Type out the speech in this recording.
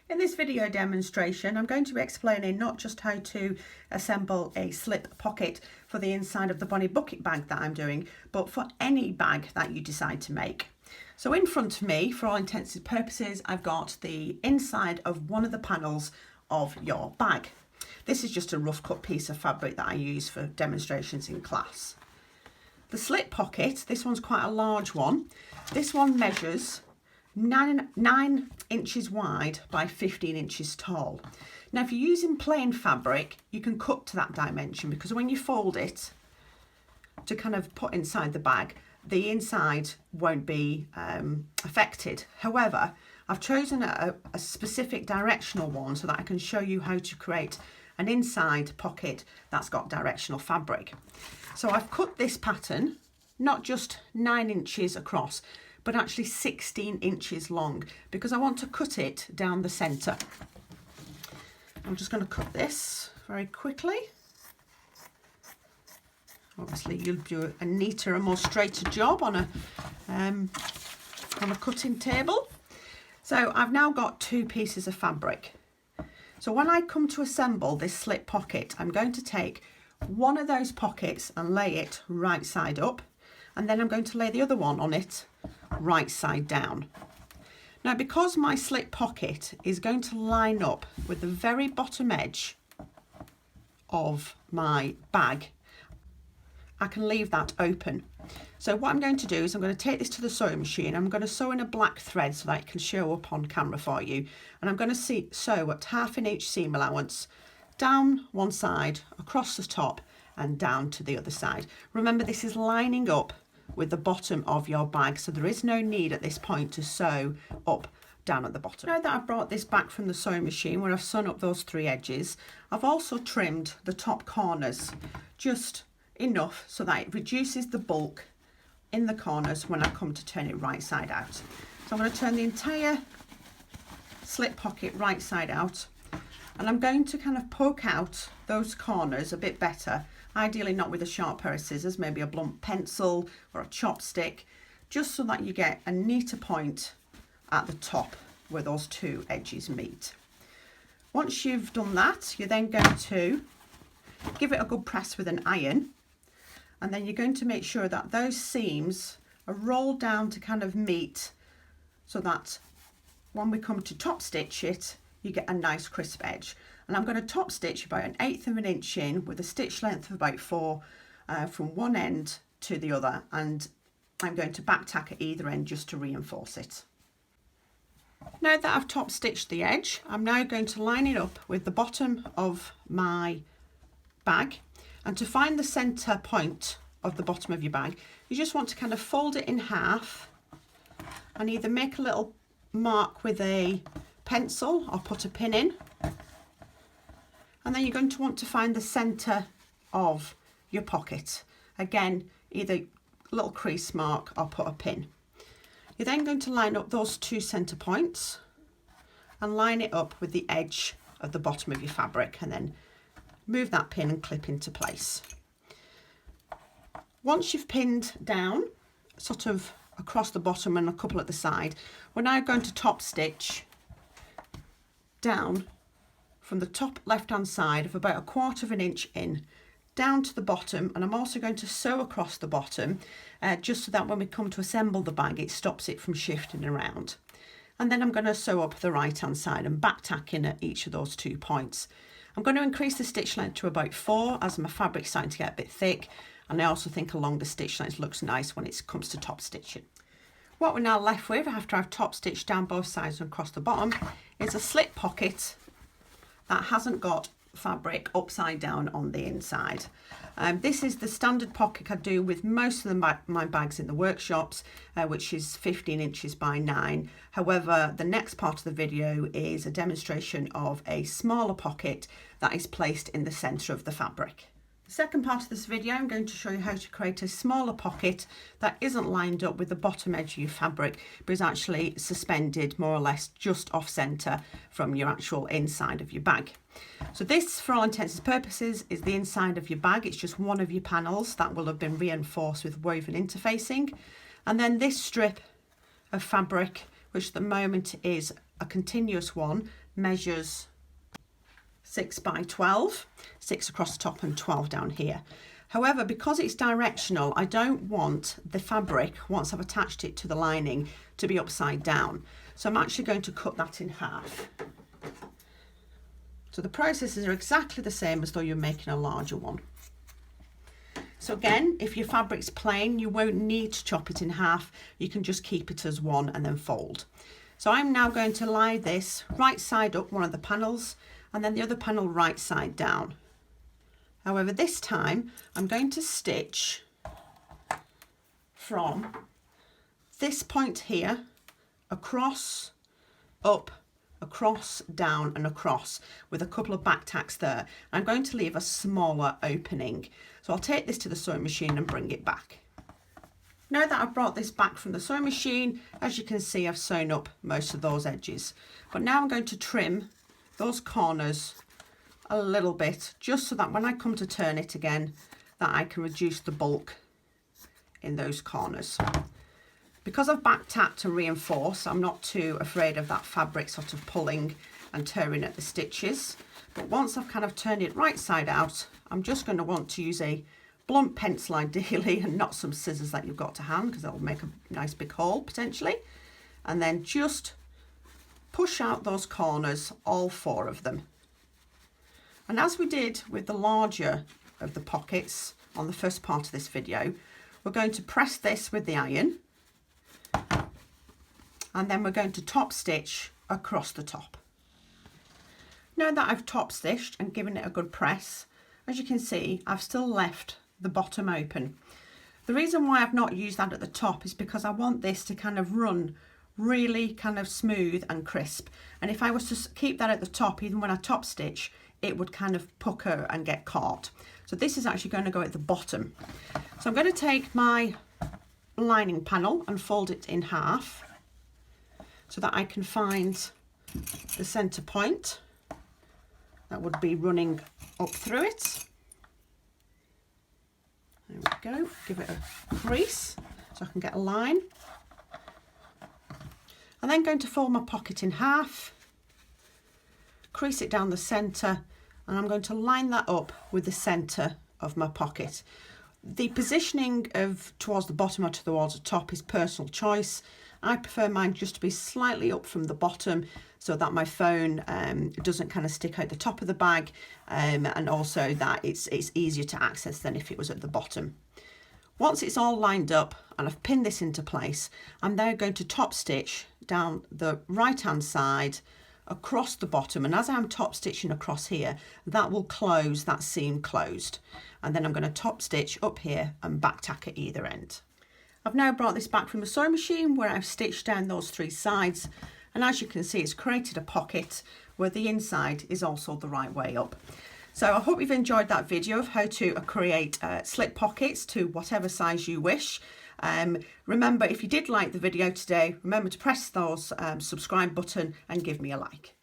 In this video demonstration, I'm going to be explaining not just how to assemble a slip pocket for the inside of the Bonnie bucket bag that I'm doing, but for any bag that you decide to make. So in front of me, for all intents and purposes, I've got the inside of one of the panels of your bag. This is just a rough cut piece of fabric that I use for demonstrations in class. The slip pocket, this one's quite a large one. This one measures 9 inches wide by 15 inches tall. Now if you're using plain fabric, you can cut to that dimension, because when you fold it to kind of put inside the bag, the inside won't be affected. However, I've chosen a specific directional one so that I can show you how to create an inside pocket that's got directional fabric. So I've cut this pattern, not just 9 inches across, but actually 16 inches long, because I want to cut it down the centre. I'm just going to cut this very quickly. Obviously you'll do a neater and more straighter job on a cutting table. So I've now got 2 pieces of fabric. So when I come to assemble this slip pocket, I'm going to take one of those pockets and lay it right side up, and then I'm going to lay the other one on it right side down. Now, because my slip pocket is going to line up with the very bottom edge of my bag, I can leave that open. So what I'm going to do is I'm going to take this to the sewing machine. I'm going to sew in a black thread so that it can show up on camera for you, and I'm going to sew at 1/2 inch seam allowance down one side, across the top, and down to the other side. Remember, this is lining up with the bottom of your bag, so there is no need at this point to sew up down at the bottom. Now that I've brought this back from the sewing machine where I've sewn up those 3 edges, I've also trimmed the top corners just enough so that it reduces the bulk in the corners when I come to turn it right side out. So I'm going to turn the entire slip pocket right side out, and I'm going to kind of poke out those corners a bit better, ideally not with a sharp pair of scissors, maybe a blunt pencil or a chopstick, just so that you get a neater point at the top where those 2 edges meet. Once you've done that, you're then going to give it a good press with an iron, and then you're going to make sure that those seams are rolled down to kind of meet, so that when we come to top stitch it, you get a nice crisp edge. And I'm going to top stitch about 1/8 of an inch in with a stitch length of about 4 from one end to the other, and I'm going to back tack at either end just to reinforce it. Now that I've top stitched the edge, I'm now going to line it up with the bottom of my bag, and to find the centre point of the bottom of your bag, you just want to kind of fold it in half and either make a little mark with a pencil or put a pin in, and then you're going to want to find the centre of your pocket. Again, either a little crease mark or put a pin. You're then going to line up those 2 centre points and line it up with the edge of the bottom of your fabric, and then move that pin and clip into place. Once you've pinned down sort of across the bottom and a couple at the side, we're now going to top stitch down from the top left hand side of about 1/4 of an inch in down to the bottom, and I'm also going to sew across the bottom just so that when we come to assemble the bag it stops it from shifting around. And then I'm going to sew up the right hand side and back tack in at each of those 2 points. I'm going to increase the stitch length to about 4 as my fabric's starting to get a bit thick, and I also think a longer stitch length looks nice when it comes to top stitching. What we're now left with after I've top stitched down both sides and across the bottom is a slip pocket that hasn't got fabric upside down on the inside. This is the standard pocket I do with most of my bags in the workshops, which is 15 inches by 9. However, the next part of the video is a demonstration of a smaller pocket that is placed in the centre of the fabric. The second part of this video, I'm going to show you how to create a smaller pocket that isn't lined up with the bottom edge of your fabric, but is actually suspended more or less just off centre from your actual inside of your bag. So this, for all intents and purposes, is the inside of your bag. It's just one of your panels that will have been reinforced with woven interfacing. And then this strip of fabric, which at the moment is a continuous one measures 6 by 12, 6 across the top and 12 down here. However, because it's directional, I don't want the fabric, once I've attached it to the lining, to be upside down. So I'm actually going to cut that in half. So the processes are exactly the same as though you're making a larger one. So again, if your fabric's plain, you won't need to chop it in half. You can just keep it as one and then fold. So I'm now going to lie this right side up one of the panels and then the other panel right side down. However, this time I'm going to stitch from this point here, across, up, across, down and across with a couple of back tacks there. I'm going to leave a smaller opening. So I'll take this to the sewing machine and bring it back. Now that I've brought this back from the sewing machine, as you can see, I've sewn up most of those edges. But now I'm going to trim those corners a little bit, just so that when I come to turn it again, that I can reduce the bulk in those corners. Because I've back tacked and reinforced, I'm not too afraid of that fabric sort of pulling and tearing at the stitches. But once I've kind of turned it right side out, I'm just going to want to use a blunt pencil ideally, and not some scissors that you've got to hand, because that'll make a nice big hole potentially. And then just push out those corners, all 4 of them. And as we did with the larger of the pockets on the first part of this video, we're going to press this with the iron, and then we're going to top stitch across the top. Now that I've top stitched and given it a good press, as you can see, I've still left the bottom open. The reason why I've not used that at the top is because I want this to kind of run really kind of smooth and crisp. And if I was to keep that at the top, even when I top stitch, it would kind of pucker and get caught. So this is actually going to go at the bottom. So I'm going to take my lining panel and fold it in half so that I can find the center point that would be running up through it. There we go, give it a crease so I can get a line. I'm then going to fold my pocket in half, crease it down the center, and I'm going to line that up with the center of my pocket. The positioning of towards the bottom or towards the top is personal choice. I prefer mine just to be slightly up from the bottom so that my phone doesn't kind of stick out the top of the bag, and also that it's easier to access than if it was at the bottom. Once it's all lined up and I've pinned this into place, I'm now going to top stitch down the right hand side across the bottom, and as I'm top stitching across here, that will close that seam closed, and then I'm going to top stitch up here and back tack at either end. I've now brought this back from the sewing machine where I've stitched down those 3 sides, and as you can see, it's created a pocket where the inside is also the right way up. So I hope you've enjoyed that video of how to create slip pockets to whatever size you wish. Remember, if you did like the video today, remember to press those subscribe button and give me a like.